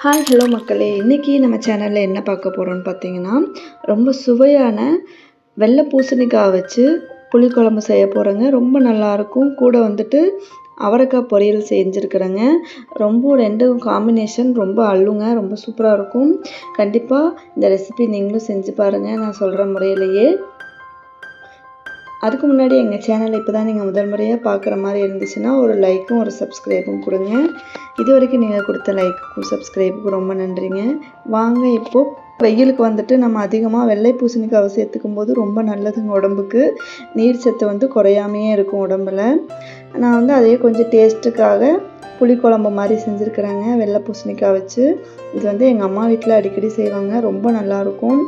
Hi hello மக்களே, இன்றைக்கி நம்ம சேனலில் என்ன பார்க்க போகிறோம்னு பார்த்தீங்கன்னா, ரொம்ப சுவையான வெள்ளை பூசணிக்காய் வச்சு புளிக்குழம்பு செய்ய போகிறேங்க. ரொம்ப நல்லாயிருக்கும். கூட வந்துட்டு அவரைக்காய் பொரியல் செஞ்சுருக்குறேங்க. ரொம்ப ரெண்டும் காம்பினேஷன் ரொம்ப அள்ளுங்க, ரொம்ப சூப்பராக இருக்கும். கண்டிப்பாக இந்த ரெசிபி நீங்களும் செஞ்சு பாருங்கள், நான் சொல்கிற முறையிலேயே. அதுக்கு முன்னாடி எங்கள் சேனலை இப்போ தான் நீங்கள் முதல் முறையாக பார்க்குற மாதிரி இருந்துச்சுன்னா ஒரு லைக்கும் ஒரு சப்ஸ்கிரைபும் கொடுங்க. இது வரைக்கும் நீங்கள் கொடுத்த லைக்குக்கும் சப்ஸ்கிரைபுக்கும் ரொம்ப நன்றிங்க. வாங்க இப்போது வெயிலுக்கு வந்துட்டு நம்ம அதிகமாக வெள்ளை பூசணிக்காவை சேர்த்துக்கும் போது ரொம்ப நல்லதுங்க உடம்புக்கு. நீர் சத்து குறையாமையே இருக்கும் உடம்பில். நான் அதையே கொஞ்சம் டேஸ்ட்டுக்காக புளிக்குழம்பு மாதிரி செஞ்சுருக்குறேங்க வெள்ளை பூசணிக்காய் வச்சு. இது எங்கள் அம்மா வீட்டில் அடிக்கடி செய்வாங்க, ரொம்ப நல்லாயிருக்கும்.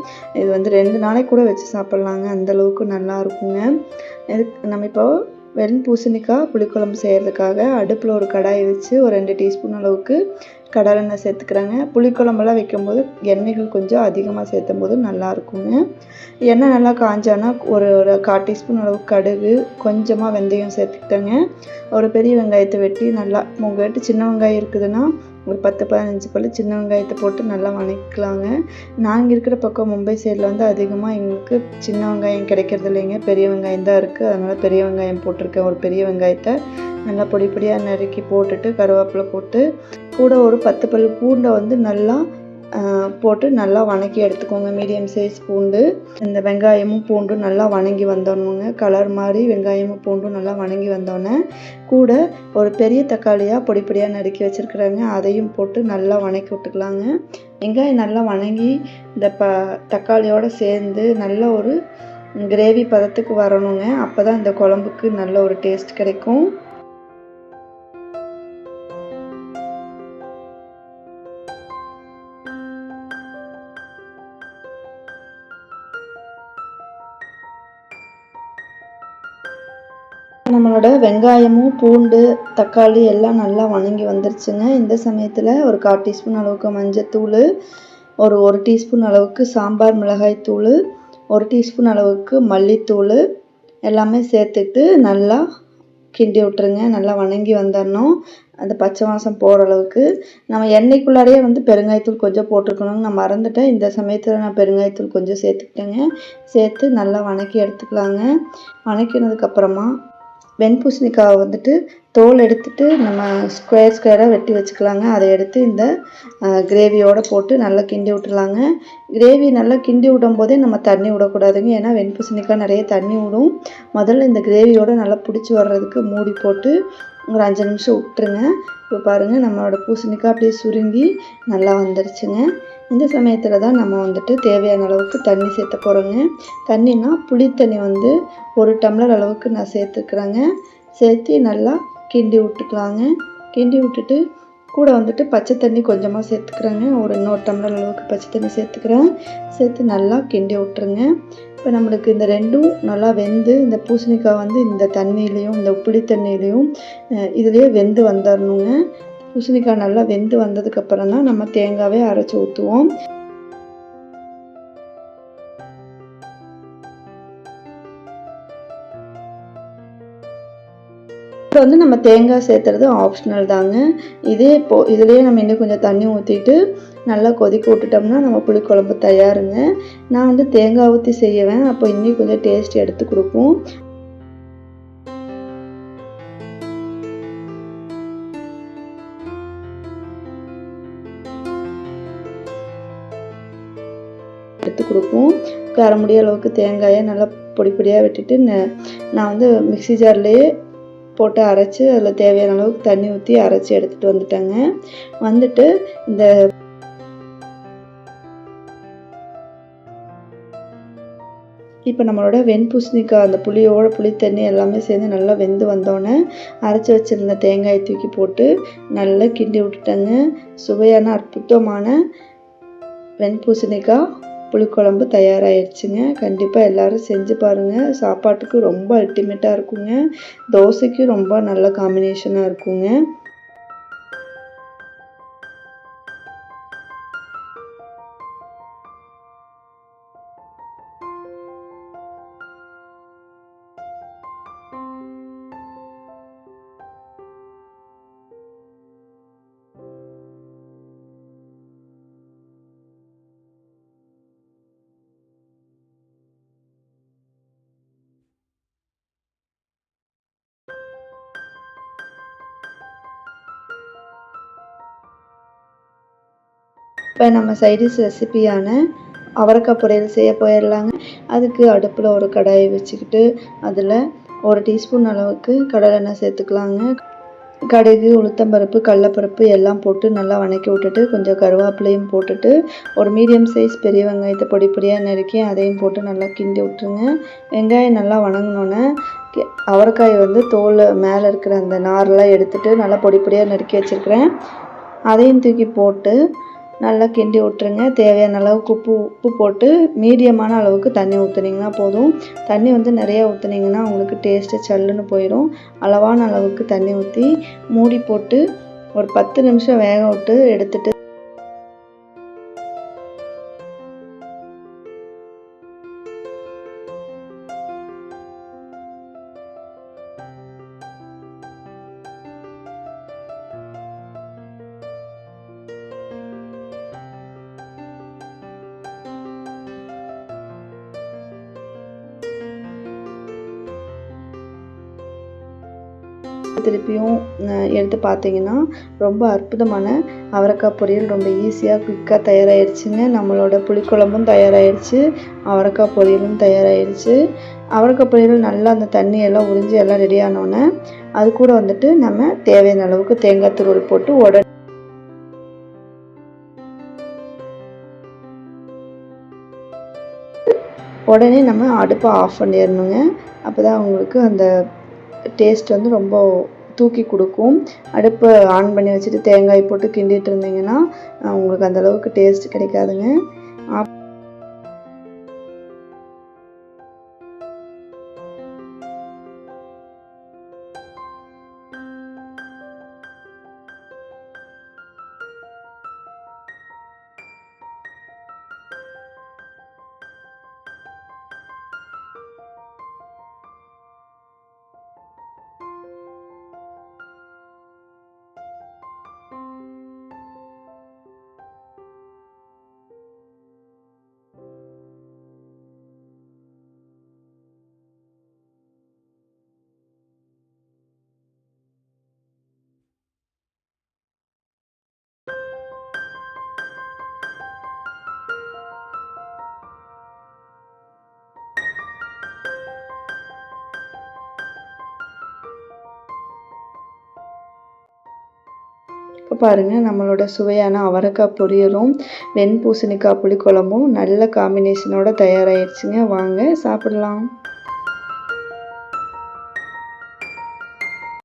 இது 2 நாளைக்கு கூட வச்சு சாப்பிட்லாங்க, அந்தளவுக்கு நல்லாயிருக்குங்க. நம்ம இப்போ பூசணிக்காய் புளிக்குழம்பு செய்கிறதுக்காக அடுப்பில் ஒரு கடாயை வச்சு ஒரு 2 டீஸ்பூன் அளவுக்கு கடலெண்ணெய் சேர்த்துக்கிறேங்க. புளிக்குழம்பெல்லாம் வைக்கும்போது எண்ணெய்கள் கொஞ்சம் அதிகமாக சேர்த்தும் போது நல்லாயிருக்குங்க. எண்ணெய் நல்லா காஞ்சானா ஒரு 1/4 டீஸ்பூன் அளவுக்கு கடுகு, கொஞ்சமாக வெந்தயம் சேர்த்துக்கிட்டேங்க. ஒரு பெரிய வெங்காயத்தை வெட்டி நல்லா, உங்கள்கிட்ட சின்ன வெங்காயம் இருக்குதுன்னா ஒரு 10-15 பல் சின்ன வெங்காயத்தை போட்டு நல்லா வணக்கலாங்க. நாங்கள் இருக்கிற பக்கம் மும்பை சைடில் அதிகமாக எங்களுக்கு சின்ன வெங்காயம் கிடைக்கிறது இல்லைங்க, பெரிய வெங்காயம் தான் இருக்குது. அதனால் பெரிய வெங்காயம் போட்டிருக்கேன். ஒரு பெரிய வெங்காயத்தை நல்லா பொடி பொடியாக நறுக்கி போட்டுட்டு கருவேப்பிலை போட்டு கூட ஒரு 10 பல் பூண்டை நல்லா போட்டு நல்லா வணக்கி எடுத்துக்கோங்க. மீடியம் சைஸ் பூண்டு. இந்த வெங்காயமும் பூண்டும் நல்லா வணங்கி வந்தோணுங்க. கலர் மாதிரி வெங்காயமும் பூண்டும் நல்லா வணங்கி வந்தோடனே கூட ஒரு பெரிய தக்காளியாக பொடி பொடியாக நறுக்கி வச்சுருக்குறாங்க, அதையும் போட்டு நல்லா வணக்கி விட்டுக்கலாங்க. வெங்காயம் நல்லா வணங்கி இந்த தக்காளியோடு சேர்ந்து நல்ல ஒரு கிரேவி பதத்துக்கு வரணுங்க. அப்போ தான் இந்த குழம்புக்கு நல்ல ஒரு டேஸ்ட் கிடைக்கும். நம்மளோட வெங்காயமும் பூண்டு தக்காளி எல்லாம் நல்லா வணங்கி வந்துருச்சுங்க. இந்த சமயத்தில் ஒரு 1/4 டீஸ்பூன் அளவுக்கு மஞ்சத்தூள், ஒரு டீஸ்பூன் அளவுக்கு சாம்பார் மிளகாய் தூள், 1 டீஸ்பூன் அளவுக்கு மல்லித்தூள் எல்லாமே சேர்த்துட்டு நல்லா கிண்டி விட்டுருங்க. நல்லா வணங்கி வந்துடணும், அந்த பச்சை வாசம் போகிற அளவுக்கு. நம்ம எண்ணெய்க்குள்ளாரையே பெருங்காயத்தூள் கொஞ்சம் போட்டிருக்கணுங்க, நான் மறந்துட்டேன். இந்த சமயத்தில் நான் பெருங்காயத்தூள் கொஞ்சம் சேர்த்துக்கிட்டேங்க. சேர்த்து நல்லா வணக்கி எடுத்துக்கலாங்க. வணக்கினதுக்கப்புறமா வெண்பூசணிக்காவை தோல் எடுத்துட்டு நம்ம ஸ்கொயராக வெட்டி வச்சுக்கலாங்க. அதை எடுத்து இந்த கிரேவியோடு போட்டு நல்லா கிண்டி விட்டுலாங்க. கிரேவி நல்லா கிண்டி விடும் போதே நம்ம தண்ணி விடக்கூடாதுங்க, ஏன்னா வெண்பூசணிக்காய் நிறைய தண்ணி விடும். முதல்ல இந்த கிரேவியோடு நல்லா பிடிச்சி வர்றதுக்கு மூடி போட்டு ஒரு 5 நிமிஷம் விட்டுருங்க. இப்போ பாருங்கள், நம்மளோட பூசணிக்காய் அப்படியே சுருங்கி நல்லா வந்துருச்சுங்க. இந்த சமயத்தில் தான் நம்ம தேவையான அளவுக்கு தண்ணி சேர்த்த போகிறோங்க. தண்ணினா புளி தண்ணி 1 டம்ளர் அளவுக்கு நான் சேர்த்துக்கிறேங்க. சேர்த்து நல்லா கிண்டி விட்டுக்கலாங்க. கிண்டி விட்டுட்டு கூட பச்சை தண்ணி கொஞ்சமாக சேர்த்துக்கிறேங்க. இன்னொரு டம்ளர் அளவுக்கு பச்சை தண்ணி சேர்த்துக்கிறேன். சேர்த்து நல்லா கிண்டி விட்டுருங்க. இப்போ நம்மளுக்கு இந்த ரெண்டும் நல்லா வெந்து, இந்த பூசணிக்காய் இந்த தண்ணியிலையும் இந்த புளி தண்ணியிலையும் இதுலேயே வெந்து வந்துடணுங்க. பூசணிக்காய் நல்லா வெந்து வந்ததுக்கப்புறம் தான் நம்ம தேங்காவே அரைச்சி ஊற்றுவோம். இப்போ நம்ம தேங்காய் சேர்த்துறது ஆப்ஷனல் தாங்க. இதுலேயே நம்ம இன்னும் கொஞ்சம் தண்ணி ஊற்றிட்டு நல்லா கொதிக்க விட்டுட்டோம்னா நம்ம புளிக்குழம்பு தயாருங்க. நான் தேங்காய் ஊற்றி செய்வேன், அப்போ இன்னும் கொஞ்சம் டேஸ்ட் எடுத்து கொடுக்கும். எடுத்து கொடுக்கும். அரை முடி அளவுக்கு தேங்காயை நல்லா பொடி பொடியாக வெட்டிட்டு நான் மிக்ஸி ஜார்லேயே போட்டு அரைச்சி அதில் தேவையான அளவுக்கு தண்ணி ஊற்றி அரைச்சி எடுத்துகிட்டு வந்துட்டேங்க. இந்த இப்போ நம்மளோட வெண்பூசணிக்காய் அந்த புளி தண்ணி எல்லாமே சேர்ந்து நல்லா வெந்து வந்தோடனே அரைச்சி வச்சுருந்த தேங்காயை தூக்கி போட்டு நல்லா கிண்டி விட்டுட்டேங்க. சுவையான அற்புதமான வெண்பூசணிக்காய் புளிக்குழம்பு தயாராகிடுச்சுங்க. கண்டிப்பாக எல்லோரும் செஞ்சு பாருங்கள். சாப்பாட்டுக்கு ரொம்ப அல்டிமேட்டாக இருக்குங்க. தோசைக்கு ரொம்ப நல்ல காம்பினேஷனாக இருக்குங்க. இப்போ நம்ம சைடிஷ் ரெசிபியான அவரைக்காய் பொரியல் செய்ய போயிடலாங்க. அதுக்கு அடுப்பில் ஒரு கடாயை வச்சுக்கிட்டு அதில் 1 டீஸ்பூன் அளவுக்கு கடலெண்ணெய் சேர்த்துக்கலாங்க. கடுகு, உளுத்தம்பருப்பு, கடலப்பருப்பு எல்லாம் போட்டு நல்லா வதக்கி விட்டுட்டு கொஞ்சம் கருவேப்பிலையும் போட்டுட்டு ஒரு மீடியம் சைஸ் பெரிய வெங்காயத்தை பொடி பொடியாக நறுக்கி அதையும் போட்டு நல்லா கிண்டி விட்டுருங்க. வெங்காயம் நல்லா வதங்கினோன்னே அவரைக்காய் தோல் மேலே இருக்கிற அந்த நாரெலாம் எடுத்துட்டு நல்லா பொடி பொடியாக நறுக்கி வச்சுருக்கிறேன். அதையும் தூக்கி போட்டு நல்லா கிண்டி விட்டுருங்க. தேவையான அளவுக்கு உப்பு போட்டு மீடியமான அளவுக்கு தண்ணி ஊற்றுனீங்கன்னா போதும். தண்ணி நிறையா ஊற்றுனீங்கன்னா உங்களுக்கு டேஸ்ட்டு சல்லுன்னு போயிடும். அளவான அளவுக்கு தண்ணி ஊற்றி மூடி போட்டு ஒரு 10 நிமிஷம் வேக விட்டு எடுத்துட்டு திருப்பியும் எடுத்து பார்த்தீங்கன்னா ரொம்ப அற்புதமான அவரைக்காய் பொரியல் ரொம்ப ஈஸியாக குயிக்காக தயாராகிடுச்சுங்க. நம்மளோட புளிக்குழம்பும் தயாராகிடுச்சு, அவரைக்காய் பொரியலும் தயாராகிடுச்சு. அவரைக்காய் பொரியல் நல்லா அந்த தண்ணியெல்லாம் உறிஞ்சி எல்லாம் ரெடி ஆனோடனே அது கூட நம்ம தேவையான அளவுக்கு தேங்காய் துருவல் போட்டு உடனே நம்ம அடுப்பை ஆஃப் பண்ணிடணுங்க. அப்போ தான் உங்களுக்கு அந்த டேஸ்ட் ரொம்ப தூக்கி கொடுக்கும். அடுப்பை ஆன் பண்ணி வச்சுட்டு தேங்காய் போட்டு கிண்டிட்டு இருந்தீங்கன்னா உங்களுக்கு அந்தளவுக்கு டேஸ்ட் கிடைக்காதுங்க. இப்போ பாருங்கள், நம்மளோட சுவையான அவரைக்காய் பொரியலும் வெண்பூசணிக்காய் புளிக்குழம்பும் நல்ல காம்பினேஷனோட தயாராகிடுச்சுங்க. வாங்க சாப்பிடலாம்.